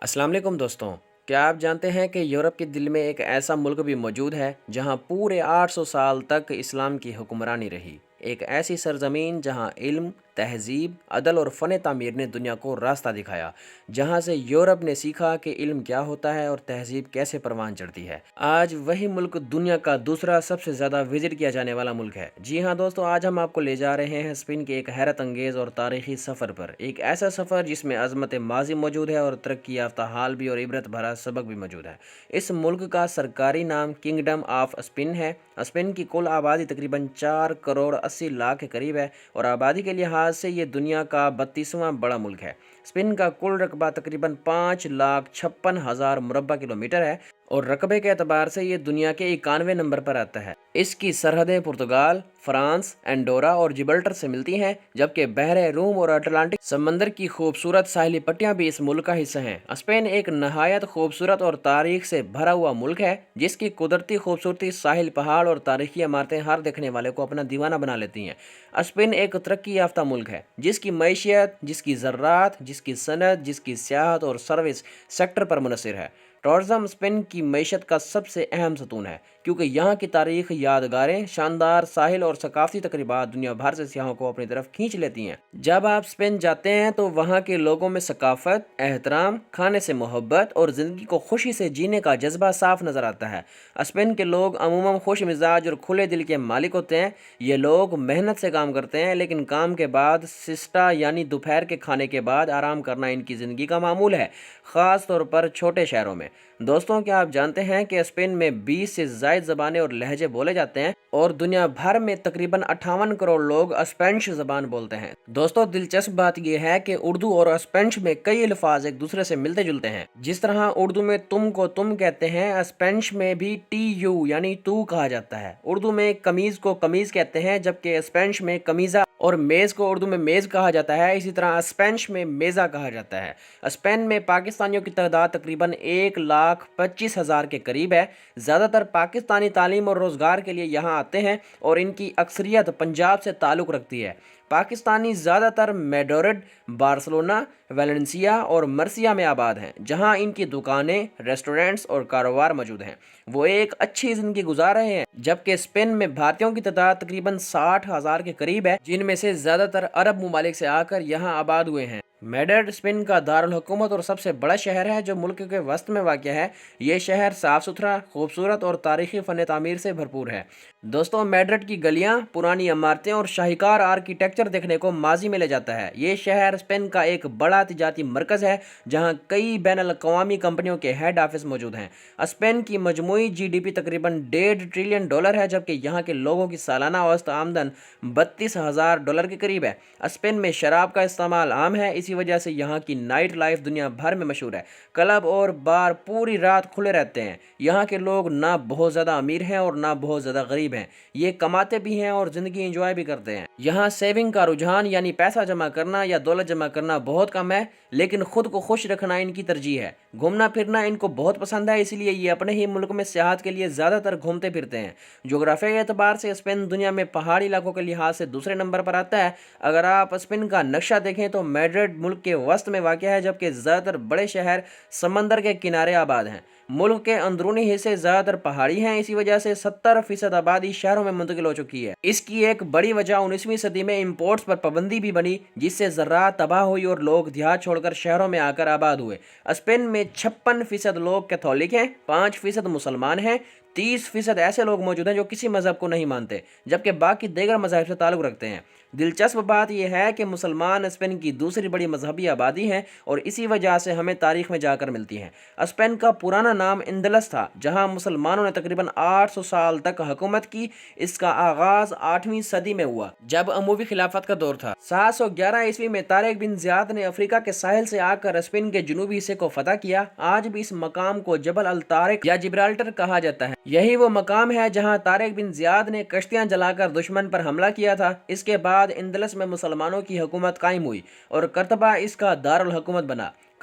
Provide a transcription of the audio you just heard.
السلام علیکم دوستوں، کیا آپ جانتے ہیں کہ یورپ کے دل میں ایک ایسا ملک بھی موجود ہے جہاں پورے 800 سال تک اسلام کی حکمرانی رہی؟ ایک ایسی سرزمین جہاں علم، تہذیب، عدل اور فن تعمیر نے دنیا کو راستہ دکھایا، جہاں سے یورپ نے سیکھا کہ علم کیا ہوتا ہے اور تہذیب کیسے پروان چڑھتی ہے۔ آج وہی ملک دنیا کا دوسرا سب سے زیادہ وزٹ کیا جانے والا ملک ہے۔ جی ہاں دوستو، آج ہم آپ کو لے جا رہے ہیں اسپین کے ایک حیرت انگیز اور تاریخی سفر پر، ایک ایسا سفر جس میں عظمت ماضی موجود ہے اور ترقی یافتہ حال بھی اور عبرت بھرا سبق بھی موجود ہے۔ اس ملک کا سرکاری نام کنگڈم آف اسپین ہے۔ اسپین کی کل آبادی تقریباً 4 کروڑ 80 لاکھ کے قریب ہے اور آبادی کے لحاظ سے یہ دنیا کا 32واں بڑا ملک ہے۔ اسپین کا کل رقبہ تقریباً 5,56,000 مربع کلومیٹر ہے اور رقبے کے اعتبار سے یہ دنیا کے 91 نمبر پر آتا ہے۔ اس کی سرحدیں پرتگال، فرانس، انڈورا اور جبلٹر سے ملتی ہیں، جبکہ بحر روم اور اٹلانٹک سمندر کی خوبصورت ساحلی پٹیاں بھی اس ملک کا حصہ ہیں۔ اسپین ایک نہایت خوبصورت اور تاریخ سے بھرا ہوا ملک ہے، جس کی قدرتی خوبصورتی، ساحل، پہاڑ اور تاریخی عمارتیں ہر دیکھنے والے کو اپنا دیوانہ بنا لیتی ہیں۔ اسپین ایک ترقی یافتہ ملک ہے، جس کی معیشت، جس کی زراعت، جس کی صنعت، جس کی سیاحت اور سروس سیکٹر پر منحصر ہے۔ ٹورزم اسپین کی معیشت کا سب سے اہم ستون ہے، کیونکہ یہاں کی تاریخ، یادگاریں، شاندار ساحل اور ثقافتی تقریبات دنیا بھر سے سیاحوں کو اپنی طرف کھینچ لیتی ہیں۔ جب آپ اسپین جاتے ہیں تو وہاں کے لوگوں میں ثقافت، احترام، کھانے سے محبت اور زندگی کو خوشی سے جینے کا جذبہ صاف نظر آتا ہے۔ اسپین کے لوگ عموماً خوش مزاج اور کھلے دل کے مالک ہوتے ہیں۔ یہ لوگ محنت سے کام کرتے ہیں، لیکن کام کے بعد سسٹا یعنی دوپہر کے کھانے کے بعد آرام کرنا ان کی زندگی کا معمول ہے، خاص طور پر چھوٹے شہروں میں۔ دوستوں، کیا آپ جانتے ہیں کہ اسپین میں 20 سے زائد زبانیں اور لہجے بولے جاتے ہیں اور دنیا بھر میں تقریباً 58 کروڑ لوگ اسپینش زبان بولتے ہیں۔ دوستوں، دلچسپ بات یہ ہے کہ اردو اور اسپینش میں کئی الفاظ ایک دوسرے سے ملتے جلتے ہیں۔ جس طرح اردو میں تم کو تم کہتے ہیں، اسپینش میں بھی ٹی یو یعنی تو کہا جاتا ہے۔ اردو میں قمیض کو قمیض کہتے ہیں، جبکہ اسپینش میں قمیضہ، اور میز کو اردو میں میز کہا جاتا ہے۔ اسی طرح اسپینش میں میزا کہا جاتا ہے۔ اسپین میں پاکستانیوں کی تعداد تقریباً 1,25,000 کے قریب ہے۔ زیادہ تر پاکستانی تعلیم اور روزگار کے لیے یہاں آتے ہیں اور ان کی اکثریت پنجاب سے تعلق رکھتی ہے۔ پاکستانی زیادہ تر میڈرڈ، بارسلونا، ویلنسیا اور مرسیا میں آباد ہیں، جہاں ان کی دکانیں، ریسٹورنٹس اور کاروبار موجود ہیں۔ وہ ایک اچھی زندگی گزار رہے ہیں، جبکہ اسپین میں بھارتیوں کی تعداد تقریباً 60,000 کے قریب ہے، جن میں سے زیادہ تر عرب ممالک سے آ کر یہاں آباد ہوئے ہیں۔ میڈرڈ اسپین کا دارالحکومت اور سب سے بڑا شہر ہے، جو ملک کے وسط میں واقع ہے۔ یہ شہر صاف ستھرا، خوبصورت اور تاریخی فن تعمیر سے بھرپور ہے۔ دوستوں، میڈرڈ کی گلیاں، پرانی عمارتیں اور شاہکار آرکیٹیکچر دیکھنے کو ماضی میں لے جاتا ہے۔ یہ شہر اسپین کا ایک بڑا تجارتی مرکز ہے، جہاں کئی بین الاقوامی کمپنیوں کے ہیڈ آفس موجود ہیں۔ اسپین کی مجموعی جی ڈی پی تقریباً $1.5 ٹریلین ہے، جبکہ یہاں کے لوگوں کی سالانہ اوسط آمدن $32,000 کے قریب ہے۔ اسپین میں شراب کا استعمال عام ہے، اسی وجہ سے یہاں کی نائٹ لائف دنیا بھر میں مشہور ہے۔ کلب اور بار پوری رات کھلے رہتے ہیں۔ یہاں کے لوگ نہ بہت زیادہ امیر ہیں اور نہ بہت زیادہ غریب ہیں۔ یہ کماتے بھی ہیں اور زندگی انجوائے بھی کرتے ہیں۔ یہاں سیونگ کا رجحان یعنی پیسہ جمع کرنا یا دولت جمع کرنا بہت کم ہے، لیکن خود کو خوش رکھنا ان کی ترجیح ہے۔ گھومنا پھرنا ان کو بہت پسند ہے، اسی لیے یہ اپنے ہی ملک میں سیاحت کے لیے زیادہ تر گھومتے پھرتے ہیں۔ جغرافیائی اعتبار سے اسپین دنیا میں پہاڑی علاقوں کے لحاظ سے دوسرے نمبر پر آتا ہے۔ اگر آپ اسپین کا نقشہ دیکھیں تو میڈرڈ ملک کے وسط میں واقع ہے، جبکہ زیادہ تر بڑے شہر سمندر کے کنارے آباد ہیں۔ ملک کے اندرونی حصے زیادہ تر پہاڑی ہیں، اسی وجہ سے 70% آبادی شہروں میں منتقل ہو چکی ہے۔ اس کی ایک بڑی وجہ 19ویں صدی میں امپورٹس پر پابندی بھی بنی، جس سے زراعت تباہ ہوئی اور لوگ دیہات چھوڑ کر شہروں میں آ کر آباد ہوئے۔ اسپین میں 56% لوگ کیتھولک ہیں، 5% مسلمان ہیں، 30% ایسے لوگ موجود ہیں جو کسی مذہب کو نہیں مانتے، جبکہ باقی دیگر مذاہب سے تعلق رکھتے ہیں۔ دلچسپ بات یہ ہے کہ مسلمان اسپین کی دوسری بڑی مذہبی آبادی ہیں اور اسی وجہ سے ہمیں تاریخ میں جا کر ملتی ہیں۔ اسپین کا پرانا نام اندلس تھا، جہاں مسلمانوں نے تقریباً 800 سال تک حکومت کی۔ اس کا آغاز 8ویں صدی میں ہوا، جب اموی خلافت کا دور تھا۔ 711 میں طارق بن زیاد نے افریقہ کے ساحل سے آ کر اسپین کے جنوبی حصے کو فتح کیا۔ آج بھی اس مقام کو جبل الطارق یا جبرالٹر کہا جاتا ہے۔ یہی وہ مقام ہے جہاں طارق بن زیاد نے کشتیاں جلا کر دشمن پر حملہ کیا تھا۔ اس کے بعد اندلس میں مسلمانوں کی حکومت قائم ہوئی اور قرطبہ اس کا دارالحکومت بنا۔